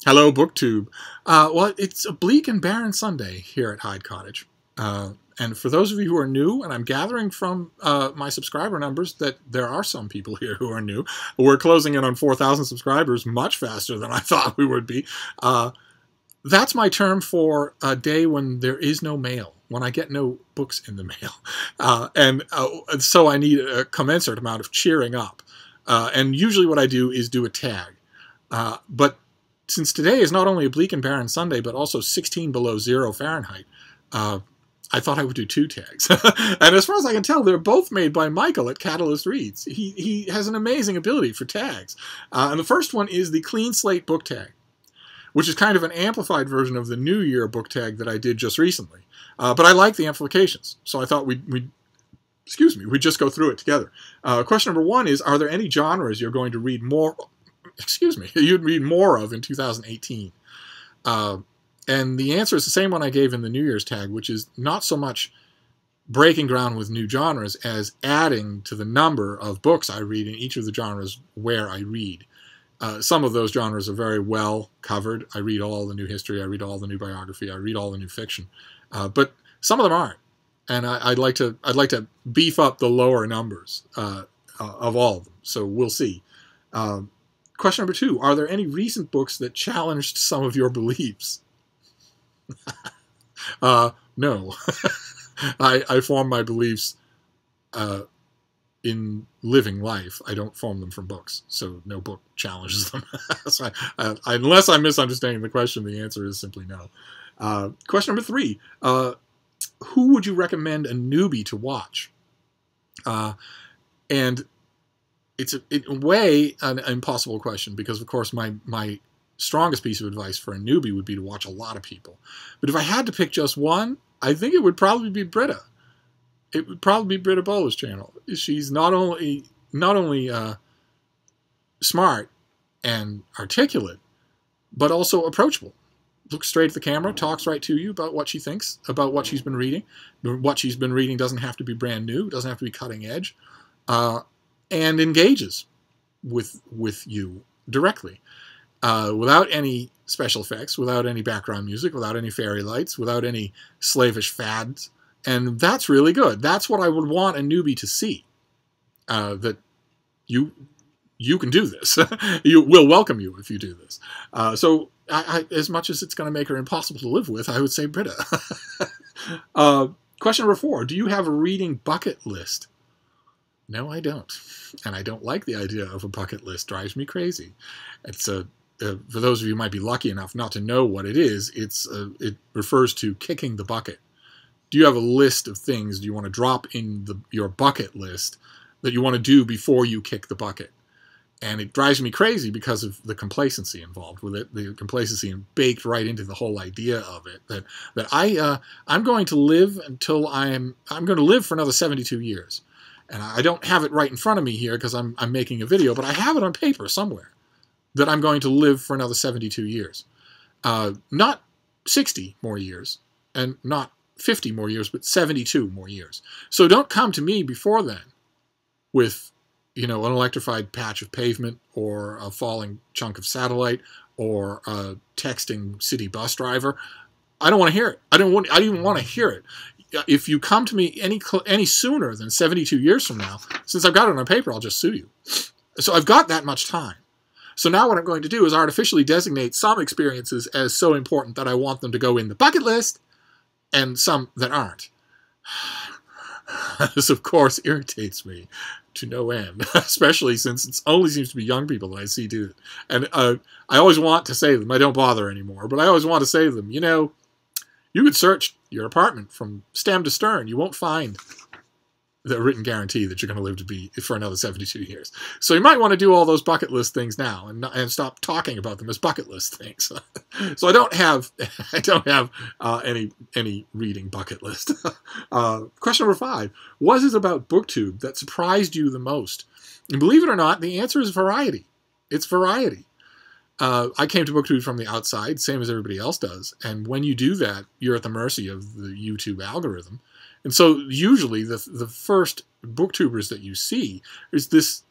Hello, BookTube. Well, it's a bleak and barren Sunday here at Hyde Cottage. And for those of you who are new, and I'm gathering from my subscriber numbers that there are some people here who are new. We're closing in on 4,000 subscribers much faster than I thought we would be. That's my term for a day when there is no mail, when I get no books in the mail. And so I need a commensurate amount of cheering up. And usually what I do is do a tag. But since today is not only a bleak and barren Sunday, but also 16 below zero Fahrenheit, I thought I would do two tags. And as far as I can tell, they're both made by Michael at Catalyst Reads. He has an amazing ability for tags. And the first one is the Clean Slate book tag, which is kind of an amplified version of the New Year book tag that I did just recently. But I like the amplifications, so I thought we'd just go through it together. Question number one is, are there any genres you're going to read more... you'd read more of in 2018? And the answer is the same one I gave in the New Year's tag, which is not so much breaking ground with new genres as adding to the number of books I read in each of the genres where I read. Some of those genres are very well covered. I read all the new history, I read all the new biography, I read all the new fiction. But some of them aren't. And I'd like to beef up the lower numbers of all of them. So we'll see. Question number two, are there any recent books that challenged some of your beliefs? No. I form my beliefs in living life. I don't form them from books, so no book challenges them. So unless I'm misunderstanding the question, the answer is simply no. Question number three, who would you recommend a newbie to watch? And it's in a way an impossible question because, of course, my strongest piece of advice for a newbie would be to watch a lot of people. But if I had to pick just one, I think it would probably be Britta. It would probably be Britta Bola's channel. She's not only smart and articulate, but also approachable. Looks straight at the camera, talks right to you about what she thinks, about what she's been reading. What she's been reading doesn't have to be brand new, doesn't have to be cutting edge, and engages with you directly. Without any special effects, without any background music, without any fairy lights, without any slavish fads. And that's really good. That's what I would want a newbie to see. That you can do this. We'll welcome you if you do this. So as much as it's going to make her impossible to live with, I would say Britta. Question number four, do you have a reading bucket list? No, I don't. And I don't like the idea of a bucket list. Drives me crazy. It's for those of you who might be lucky enough not to know what it is, it refers to kicking the bucket. Do you have a list of things you want to drop in your bucket list that you want to do before you kick the bucket? And it drives me crazy because of the complacency involved with it, the complacency baked right into the whole idea of it. That I'm going to live until I'm going to live for another 72 years. And I don't have it right in front of me here because I'm making a video, but I have it on paper somewhere that I'm going to live for another 72 years. Not 60 more years, and not 50 more years, but 72 more years. So don't come to me before then with, an electrified patch of pavement or a falling chunk of satellite or a texting city bus driver. I don't want to hear it. I don't even want to hear it. If you come to me any sooner than 72 years from now, since I've got it on paper, I'll just sue you. So I've got that much time. So now what I'm going to do is artificially designate some experiences as so important that I want them to go in the bucket list, and some that aren't. This, of course, irritates me to no end, especially since it only seems to be young people that I see do it. And I always want to say to them, I don't bother anymore, but I always want to say to them, you could search your apartment from stem to stern. You won't find the written guarantee that you're going to live to be for another 72 years. So you might want to do all those bucket list things now and stop talking about them as bucket list things. So I don't have any reading bucket list. Question number five, what is it about BookTube that surprised you the most? And believe it or not, the answer is variety. It's variety. I came to BookTube from the outside, same as everybody else does. And when you do that, you're at the mercy of the YouTube algorithm. And so usually the first booktubers that you see is this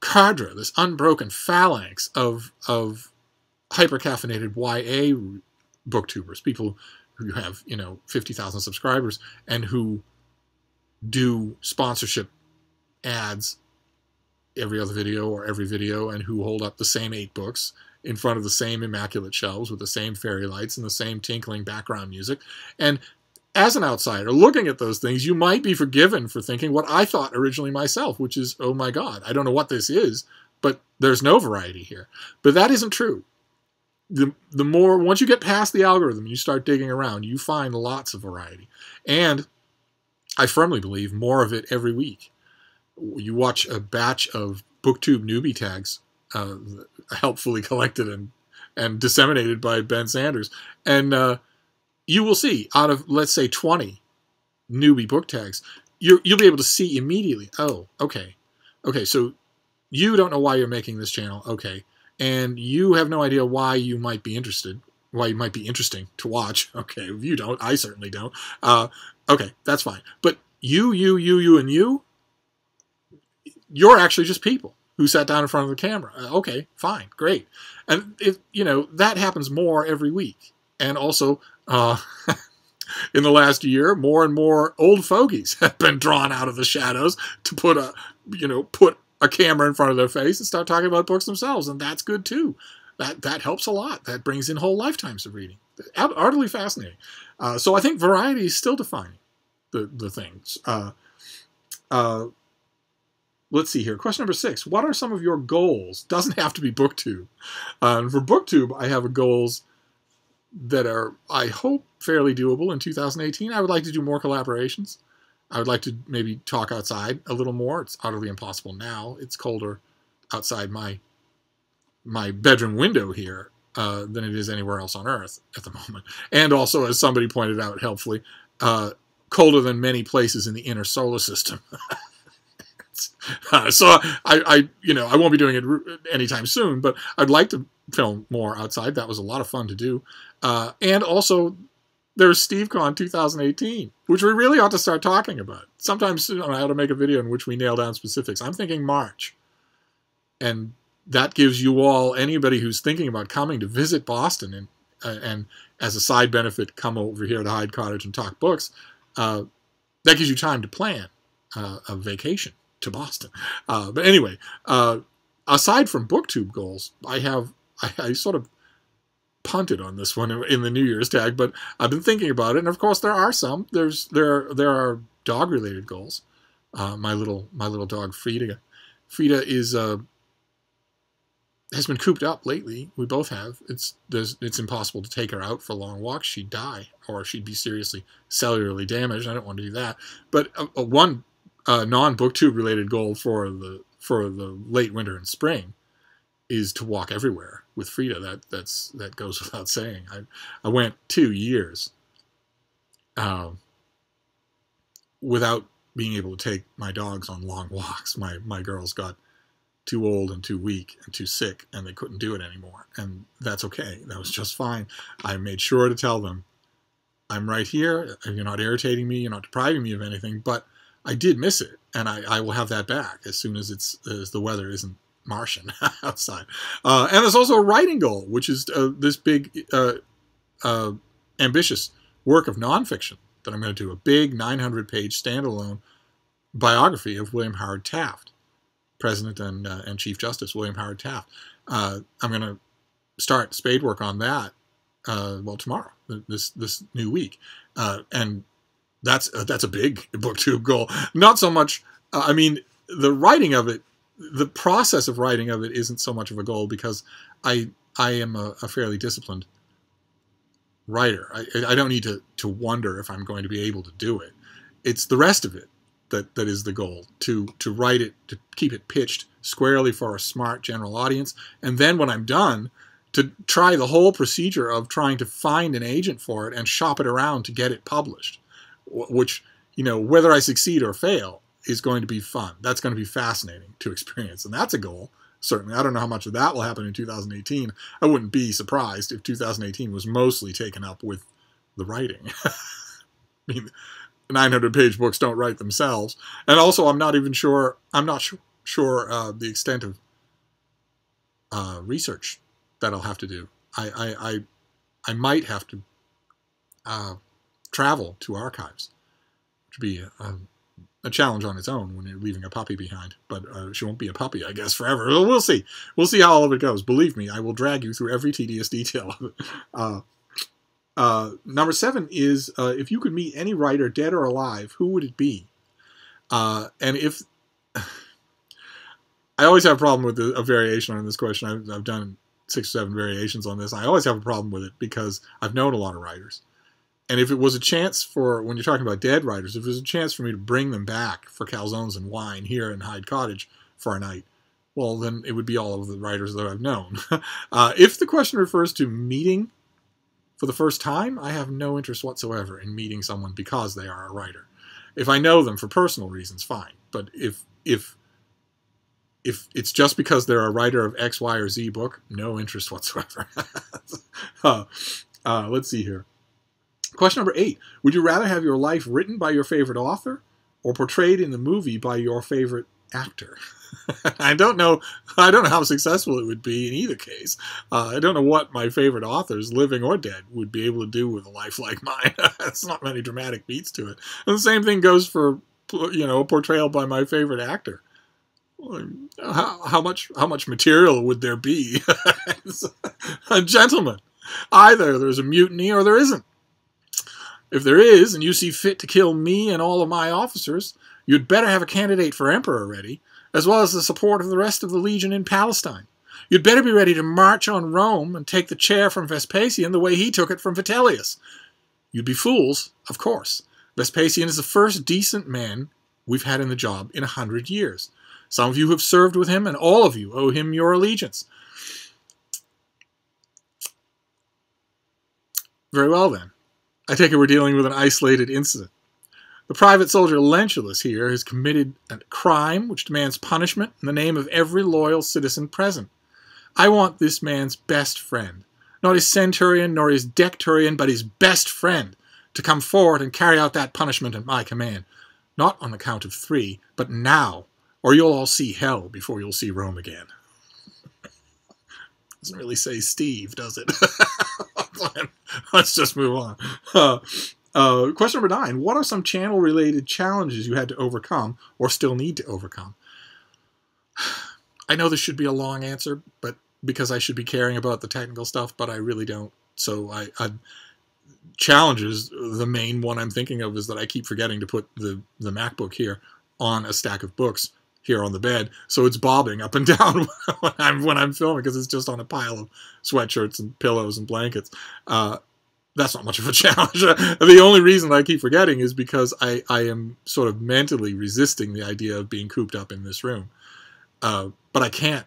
cadre, this unbroken phalanx of hyper-caffeinated YA booktubers, people who have, 50,000 subscribers and who do sponsorship ads every other video or every video, and who hold up the same 8 books in front of the same immaculate shelves with the same fairy lights and the same tinkling background music. And as an outsider looking at those things, you might be forgiven for thinking what I thought originally myself, which is, oh my God, I don't know what this is, but there's no variety here. But that isn't true. The more, once you get past the algorithm, you start digging around, you find lots of variety. And I firmly believe more of it every week. You watch a batch of BookTube newbie tags, helpfully collected and disseminated by Ben Sanders, and you will see, out of, let's say, 20 newbie book tags, you'll be able to see immediately, oh, okay, so you don't know why you're making this channel, okay, and you have no idea why you might be interested, why you might be interesting to watch, okay, if you don't, I certainly don't, okay, that's fine, but you, and you're actually just people who sat down in front of the camera. Okay, fine, great. And that happens more every week. And also, in the last year, more and more old fogies have been drawn out of the shadows to put a camera in front of their face and start talking about books themselves. And that's good too. That helps a lot. That brings in whole lifetimes of reading. Utterly fascinating. So I think variety is still defining the things. Let's see here. Question number 6. What are some of your goals? Doesn't have to be BookTube. For BookTube, I have goals that are, I hope, fairly doable in 2018. I would like to do more collaborations. I would like to maybe talk outside a little more. It's utterly impossible now. It's colder outside my bedroom window here than it is anywhere else on Earth at the moment. And also, as somebody pointed out helpfully, colder than many places in the inner solar system. So I won't be doing it anytime soon, but I'd like to film more outside. That was a lot of fun to do. And also, there's SteveCon 2018, which we really ought to start talking about. Sometime soon I ought to make a video in which we nail down specifics. I'm thinking March. And that gives you all, anybody who's thinking about coming to visit Boston and as a side benefit, come over here to Hyde Cottage and talk books, that gives you time to plan a vacation to Boston. But anyway, aside from BookTube goals, I sort of punted on this one in the New Year's tag, but I've been thinking about it, and of course there are some. There are dog-related goals. My little dog Frida has been cooped up lately. We both have. It's impossible to take her out for long walks. She'd die, or she'd be seriously cellularly damaged. I don't want to do that. But one non-BookTube related goal for the late winter and spring is to walk everywhere with Frida. That goes without saying. I went 2 years without being able to take my dogs on long walks. My girls got too old and too weak and too sick, and they couldn't do it anymore. And that's okay. That was just fine. I made sure to tell them, I'm right here. You're not irritating me. You're not depriving me of anything. But I did miss it, and I will have that back as soon as the weather isn't Martian outside. And there's also a writing goal, which is this big, ambitious work of nonfiction that I'm going to do, a big 900-page standalone biography of William Howard Taft, President and Chief Justice William Howard Taft. I'm going to start spade work on that, tomorrow, this new week, and that's a big BookTube goal. Not so much. The writing of it, the process of writing of it, isn't so much of a goal because I am a fairly disciplined writer. I don't need to wonder if I'm going to be able to do it. It's the rest of it that is the goal, to write it, to keep it pitched squarely for a smart general audience, and then when I'm done, to try the whole procedure of trying to find an agent for it and shop it around to get it published, which, whether I succeed or fail is going to be fun. That's going to be fascinating to experience, and that's a goal, certainly. I don't know how much of that will happen in 2018. I wouldn't be surprised if 2018 was mostly taken up with the writing. 900-page books don't write themselves. And also, I'm not sure the extent of research that I'll have to do. I might have to travel to archives, which would be a challenge on its own when you're leaving a puppy behind. But she won't be a puppy, I guess, forever. We'll see. We'll see how all of it goes. Believe me, I will drag you through every tedious detail of it. Number 7 is, if you could meet any writer, dead or alive, who would it be? And if... I always have a problem with a variation on this question. I've done 6 or 7 variations on this. I always have a problem with it because I've known a lot of writers. And if it was a chance for, when you're talking about dead writers, if it was a chance for me to bring them back for calzones and wine here in Hyde Cottage for a night, well, then it would be all of the writers that I've known. If the question refers to meeting for the first time, I have no interest whatsoever in meeting someone because they are a writer. If I know them for personal reasons, fine. But if it's just because they're a writer of X, Y, or Z book, no interest whatsoever. Let's see here. Question number 8. Would you rather have your life written by your favorite author or portrayed in the movie by your favorite actor? I don't know how successful it would be in either case. I don't know what my favorite authors, living or dead, would be able to do with a life like mine. It's not many dramatic beats to it. And the same thing goes for, a portrayal by my favorite actor. How much material would there be? Gentlemen, either there's a mutiny or there isn't. If there is, and you see fit to kill me and all of my officers, you'd better have a candidate for emperor ready, as well as the support of the rest of the legion in Palestine. You'd better be ready to march on Rome and take the chair from Vespasian the way he took it from Vitellius. You'd be fools, of course. Vespasian is the first decent man we've had in the job in 100 years. Some of you have served with him, and all of you owe him your allegiance. Very well, then. I take it we're dealing with an isolated incident. The private soldier Lentulus here has committed a crime which demands punishment in the name of every loyal citizen present. I want this man's best friend, not his centurion nor his decturion, but his best friend, to come forward and carry out that punishment at my command. Not on the count of 3, but now, or you'll all see hell before you'll see Rome again. Doesn't really say Steve, does it? Let's just move on. Question number 9. What are some channel-related challenges you had to overcome or still need to overcome? I know this should be a long answer, but because I should be caring about the technical stuff, but I really don't. So challenges, the main one I'm thinking of is that I keep forgetting to put the MacBook here on a stack of books here on the bed, so it's bobbing up and down when I'm filming because it's just on a pile of sweatshirts and pillows and blankets. That's not much of a challenge. The only reason I keep forgetting is because I am sort of mentally resisting the idea of being cooped up in this room. But I can't.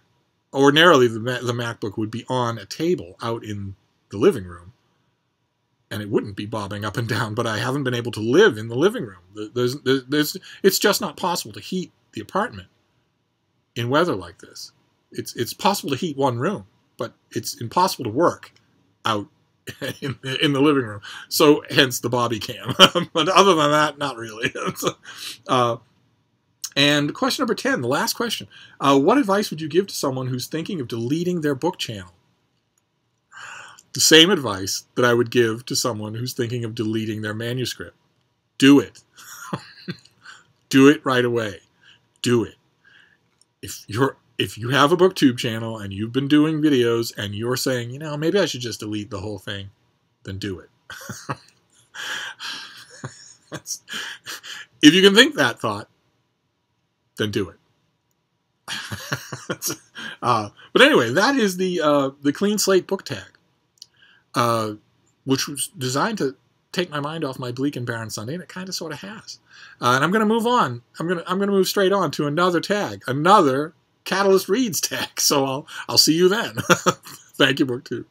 Ordinarily, the MacBook would be on a table out in the living room, and it wouldn't be bobbing up and down, but I haven't been able to live in the living room. It's just not possible to heat the apartment in weather like this. It's possible to heat one room, but it's impossible to work out in the living room. So hence the bobby cam. But other than that, not really. And question number 10, the last question. What advice would you give to someone who's thinking of deleting their book channel? The same advice that I would give to someone who's thinking of deleting their manuscript. Do it. Do it right away. Do it. If you have a BookTube channel and you've been doing videos and you're saying, maybe I should just delete the whole thing, then do it. If you can think that thought, then do it. But anyway, that is the Clean Slate book tag, which was designed to take my mind off my bleak and barren Sunday, and it kind of sort of has. And I'm going to move on. I'm going to move straight on to another tag, another Catalyst Reads tag. So I'll see you then. Thank you, BookTube.